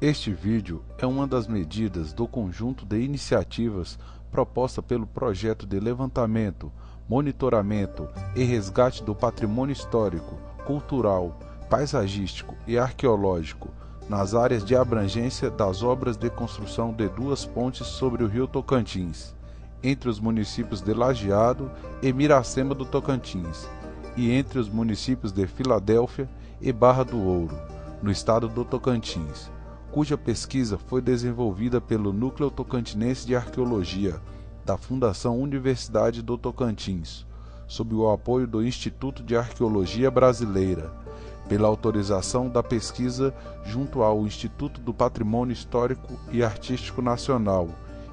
Este vídeo é uma das medidas do conjunto de iniciativas proposta pelo projeto de levantamento, monitoramento e resgate do patrimônio histórico, cultural, paisagístico e arqueológico nas áreas de abrangência das obras de construção de duas pontes sobre o rio Tocantins, entre os municípios de Lajeado e Miracema do Tocantins, e entre os municípios de Filadélfia e Barra do Ouro, no estado do Tocantins, cuja pesquisa foi desenvolvida pelo Núcleo Tocantinense de Arqueologia da Fundação Universidade do Tocantins, sob o apoio do Instituto de Arqueologia Brasileira, pela autorização da pesquisa junto ao Instituto do Patrimônio Histórico e Artístico Nacional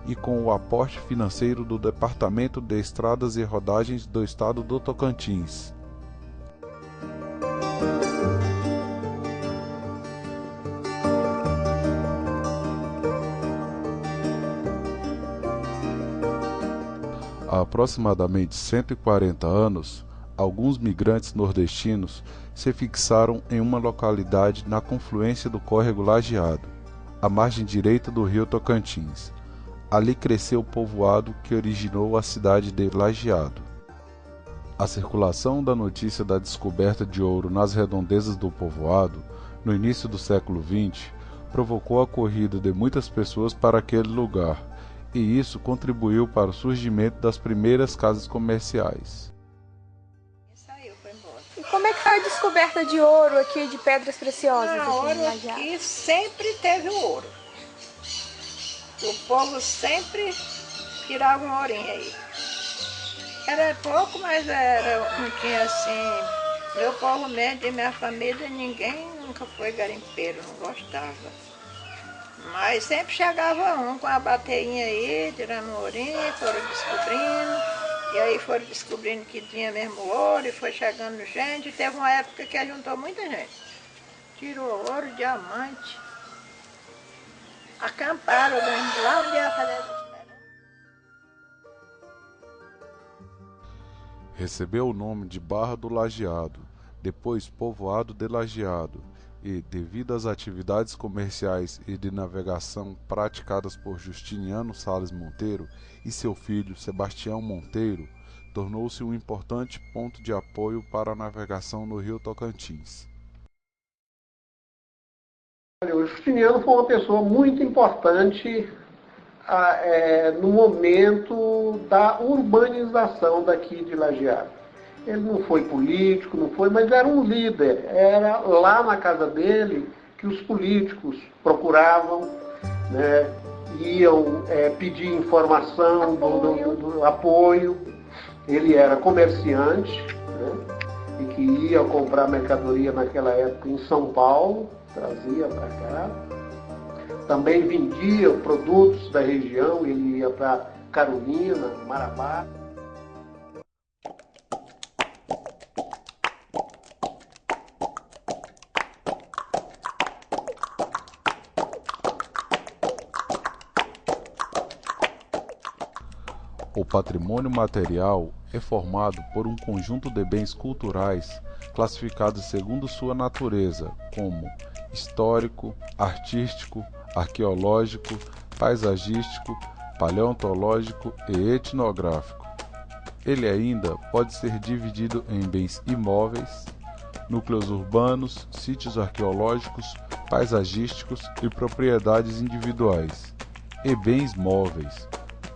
e com o aporte financeiro do Departamento de Estradas e Rodagens do Estado do Tocantins. Há aproximadamente 140 anos, alguns migrantes nordestinos se fixaram em uma localidade na confluência do córrego Lajeado, à margem direita do rio Tocantins. Ali cresceu o povoado que originou a cidade de Lajeado. A circulação da notícia da descoberta de ouro nas redondezas do povoado, no início do século XX, provocou a corrida de muitas pessoas para aquele lugar, e isso contribuiu para o surgimento das primeiras casas comerciais. E como é que foi a descoberta de ouro aqui, de pedras preciosas? Ouro aqui sempre teve o ouro. O povo sempre tirava um ourinho aí. Era pouco, mas não tinha assim. Meu povo mesmo, de minha família, ninguém nunca foi garimpeiro, não gostava. Mas sempre chegava um com a bateinha aí, tirando o ourinho, foram descobrindo. E aí foram descobrindo que tinha mesmo ouro e foi chegando gente. Teve uma época que juntou muita gente. Tirou ouro, diamante. Acamparam lá onde ia fazer as esperanças. Recebeu o nome de Barra do Lajeado, depois Povoado de Lajeado, e, devido às atividades comerciais e de navegação praticadas por Justiniano Sales Monteiro e seu filho Sebastião Monteiro, tornou-se um importante ponto de apoio para a navegação no rio Tocantins. O Justiniano foi uma pessoa muito importante no momento da urbanização daqui de Lajeado. Ele não foi político, não foi, mas era um líder. Era lá na casa dele que os políticos procuravam, né, iam pedir informação, do apoio. Ele era comerciante, né, e que ia comprar mercadoria naquela época em São Paulo, trazia para cá. Também vendia produtos da região, ele ia para Carolina, Marabá. O patrimônio material é formado por um conjunto de bens culturais classificados segundo sua natureza, como histórico, artístico, arqueológico, paisagístico, paleontológico e etnográfico. Ele ainda pode ser dividido em bens imóveis, núcleos urbanos, sítios arqueológicos, paisagísticos e propriedades individuais, e bens móveis,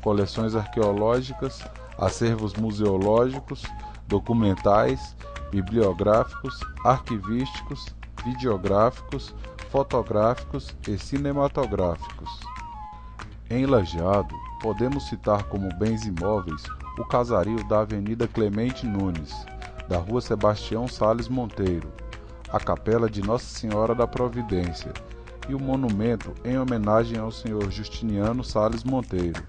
coleções arqueológicas, acervos museológicos, documentais, bibliográficos, arquivísticos, videográficos, fotográficos e cinematográficos. Em Lajeado, podemos citar como bens imóveis o casario da Avenida Clemente Nunes, da Rua Sebastião Sales Monteiro, a Capela de Nossa Senhora da Providência e o monumento em homenagem ao Sr. Justiniano Sales Monteiro,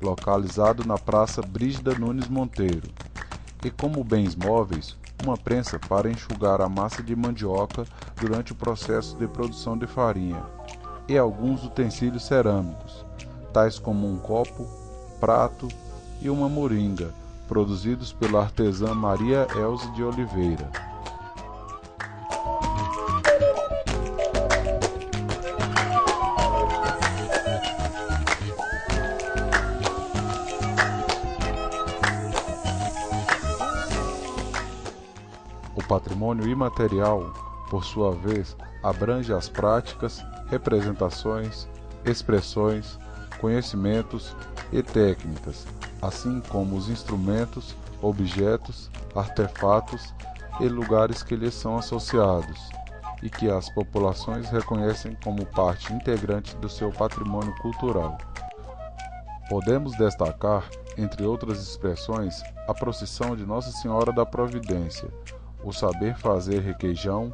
localizado na Praça Brígida Nunes Monteiro, e como bens móveis, uma prensa para enxugar a massa de mandioca durante o processo de produção de farinha, e alguns utensílios cerâmicos, tais como um copo, prato e uma moringa, produzidos pela artesã Maria Elze de Oliveira. O patrimônio imaterial, por sua vez, abrange as práticas, representações, expressões, conhecimentos e técnicas, assim como os instrumentos, objetos, artefatos e lugares que lhes são associados, e que as populações reconhecem como parte integrante do seu patrimônio cultural. Podemos destacar, entre outras expressões, a procissão de Nossa Senhora da Providência, o saber fazer requeijão,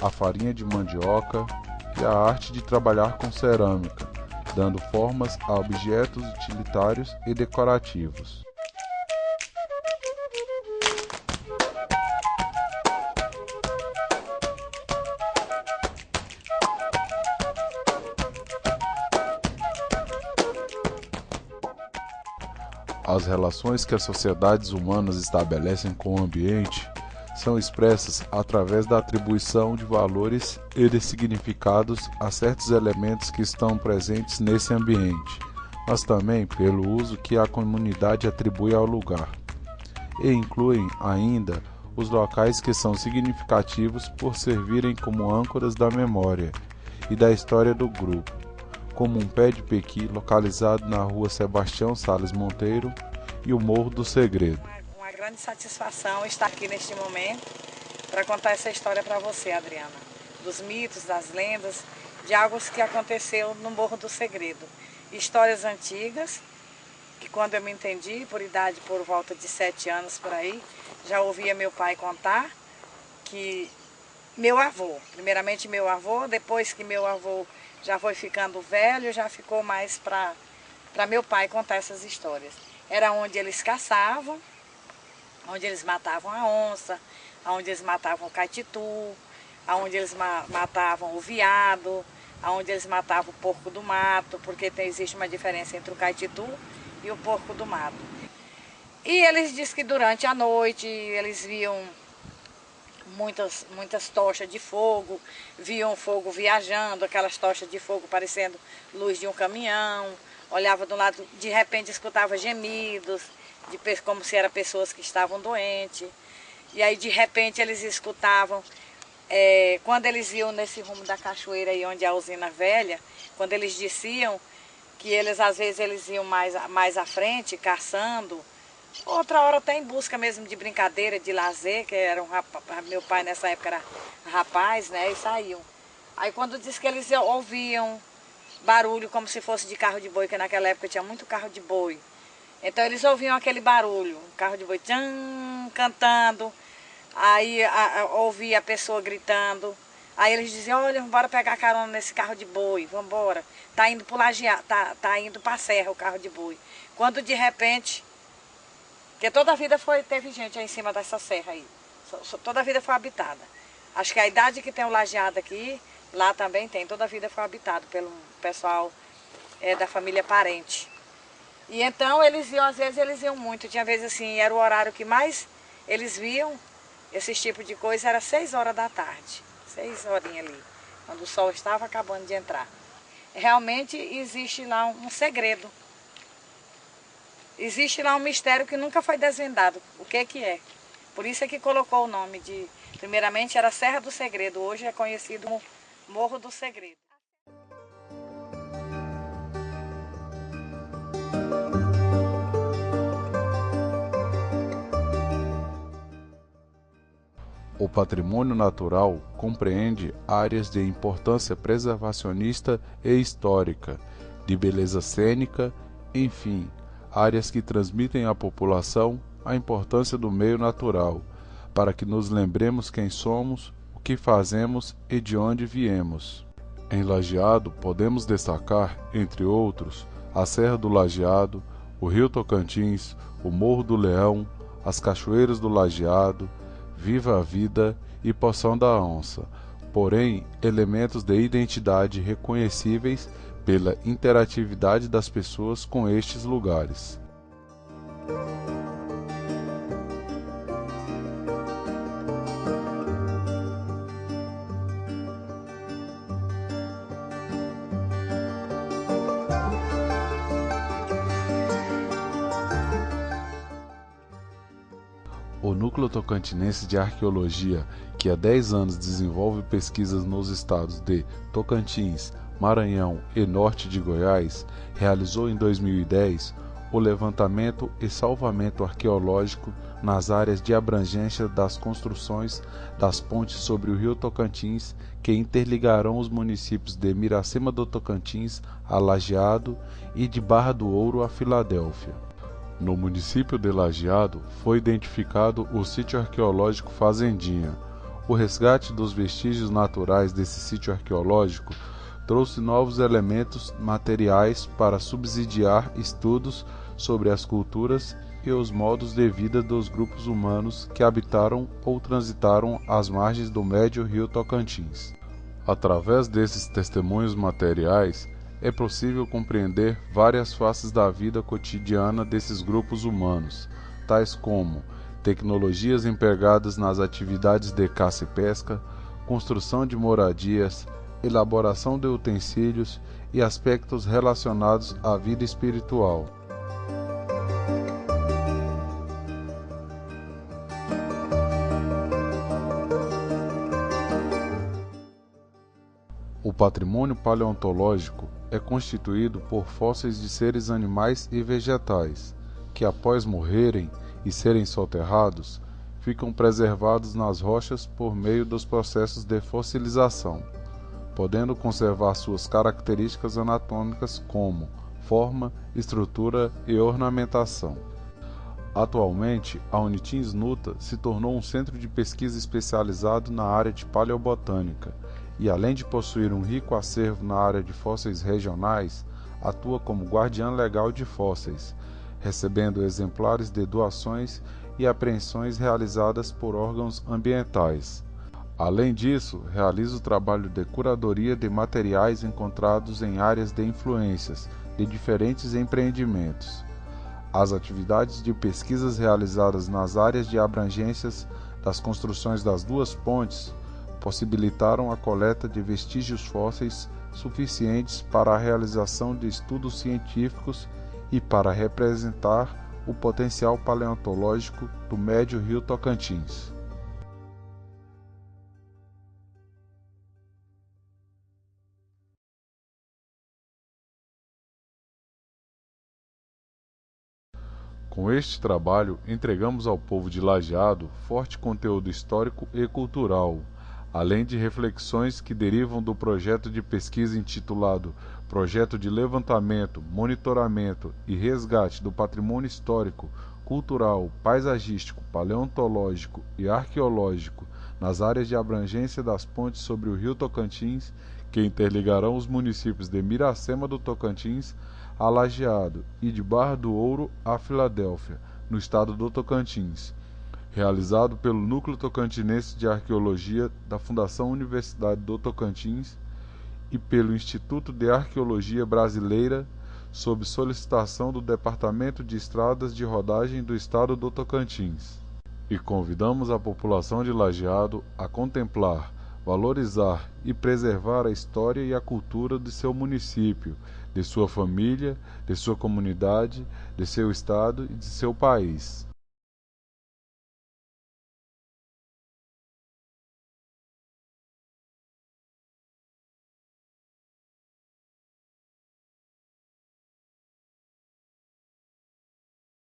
a farinha de mandioca e a arte de trabalhar com cerâmica, dando formas a objetos utilitários e decorativos. As relações que as sociedades humanas estabelecem com o ambiente são expressas através da atribuição de valores e de significados a certos elementos que estão presentes nesse ambiente, mas também pelo uso que a comunidade atribui ao lugar. E incluem ainda os locais que são significativos por servirem como âncoras da memória e da história do grupo, como um pé de pequi localizado na rua Sebastião Sales Monteiro e o Morro do Segredo. Uma grande satisfação estar aqui neste momento para contar essa história para você, Adriana, dos mitos, das lendas, de algo que aconteceu no Morro do Segredo. Histórias antigas, que quando eu me entendi, por idade por volta de 7 anos por aí, já ouvia meu pai contar que primeiramente meu avô, depois que meu avô já foi ficando velho, já ficou mais para meu pai contar essas histórias. Era onde eles caçavam, onde eles matavam a onça, onde eles matavam o caititu, onde eles matavam o veado, onde eles matavam o porco do mato, porque existe uma diferença entre o caititu e o porco do mato. E eles dizem que durante a noite eles viam muitas tochas de fogo, viam fogo viajando, aquelas tochas de fogo parecendo luz de um caminhão, olhava do lado, de repente escutava gemidos, como se eram pessoas que estavam doentes. E aí de repente eles escutavam, quando eles iam nesse rumo da cachoeira aí onde é a usina velha, quando eles desciam, que eles às vezes eles iam mais à frente, caçando, outra hora até em busca mesmo de brincadeira, de lazer, que era meu pai nessa época era rapaz, né, e saíam. Aí quando diz que eles ouviam barulho como se fosse de carro de boi, que naquela época tinha muito carro de boi. Então eles ouviam aquele barulho, um carro de boi tchan, cantando, aí ouvia a pessoa gritando, aí eles diziam, olha, bora pegar carona nesse carro de boi, vamos embora, tá indo pro lajeado, tá indo pra serra o carro de boi. Quando de repente, porque toda a vida teve gente aí em cima dessa serra aí, toda a vida foi habitada. Acho que a idade que tem o lajeado aqui, lá também tem, toda a vida foi habitado pelo pessoal da família parente. E então eles iam, às vezes eles iam muito, tinha vezes assim, era o horário que mais eles viam esse tipo de coisa, era 6 horas da tarde, 6 horinhas ali, quando o sol estava acabando de entrar. Realmente existe lá um segredo, existe lá um mistério que nunca foi desvendado, o que é. Por isso é que colocou o nome de, primeiramente era Serra do Segredo, hoje é conhecido como Morro do Segredo. O patrimônio natural compreende áreas de importância preservacionista e histórica, de beleza cênica, enfim, áreas que transmitem à população a importância do meio natural, para que nos lembremos quem somos, o que fazemos e de onde viemos. Em Lajeado, podemos destacar, entre outros, a Serra do Lajeado, o Rio Tocantins, o Morro do Leão, as Cachoeiras do Lajeado, Viva a Vida e Poção da Onça, porém elementos de identidade reconhecíveis pela interatividade das pessoas com estes lugares. O Núcleo Tocantinense de Arqueologia, que há 10 anos desenvolve pesquisas nos estados de Tocantins, Maranhão e Norte de Goiás, realizou em 2010 o levantamento e salvamento arqueológico nas áreas de abrangência das construções das pontes sobre o rio Tocantins que interligarão os municípios de Miracema do Tocantins a Lajeado e de Barra do Ouro a Filadélfia. No município de Lajeado foi identificado o sítio arqueológico Fazendinha. O resgate dos vestígios naturais desse sítio arqueológico trouxe novos elementos materiais para subsidiar estudos sobre as culturas e os modos de vida dos grupos humanos que habitaram ou transitaram as margens do médio rio Tocantins. Através desses testemunhos materiais, é possível compreender várias faces da vida cotidiana desses grupos humanos, tais como tecnologias empregadas nas atividades de caça e pesca, construção de moradias, elaboração de utensílios e aspectos relacionados à vida espiritual. O patrimônio paleontológico é constituído por fósseis de seres animais e vegetais, que após morrerem e serem soterrados, ficam preservados nas rochas por meio dos processos de fossilização, podendo conservar suas características anatômicas como forma, estrutura e ornamentação. Atualmente, a Unitins Nuta se tornou um centro de pesquisa especializado na área de paleobotânica e, além de possuir um rico acervo na área de fósseis regionais, atua como guardiã legal de fósseis, recebendo exemplares de doações e apreensões realizadas por órgãos ambientais. Além disso, realiza o trabalho de curadoria de materiais encontrados em áreas de influências de diferentes empreendimentos. As atividades de pesquisas realizadas nas áreas de abrangências das construções das duas pontes possibilitaram a coleta de vestígios fósseis suficientes para a realização de estudos científicos e para representar o potencial paleontológico do médio rio Tocantins. Com este trabalho, entregamos ao povo de Lajeado forte conteúdo histórico e cultural, além de reflexões que derivam do projeto de pesquisa intitulado Projeto de Levantamento, Monitoramento e Resgate do Patrimônio Histórico, Cultural, Paisagístico, Paleontológico e Arqueológico nas áreas de abrangência das pontes sobre o rio Tocantins, que interligarão os municípios de Miracema do Tocantins a Lajeado e de Barra do Ouro a Filadélfia, no estado do Tocantins, realizado pelo Núcleo Tocantinense de Arqueologia da Fundação Universidade do Tocantins e pelo Instituto de Arqueologia Brasileira, sob solicitação do Departamento de Estradas de Rodagem do estado do Tocantins. E convidamos a população de Lajeado a contemplar, valorizar e preservar a história e a cultura de seu município, de sua família, de sua comunidade, de seu estado e de seu país.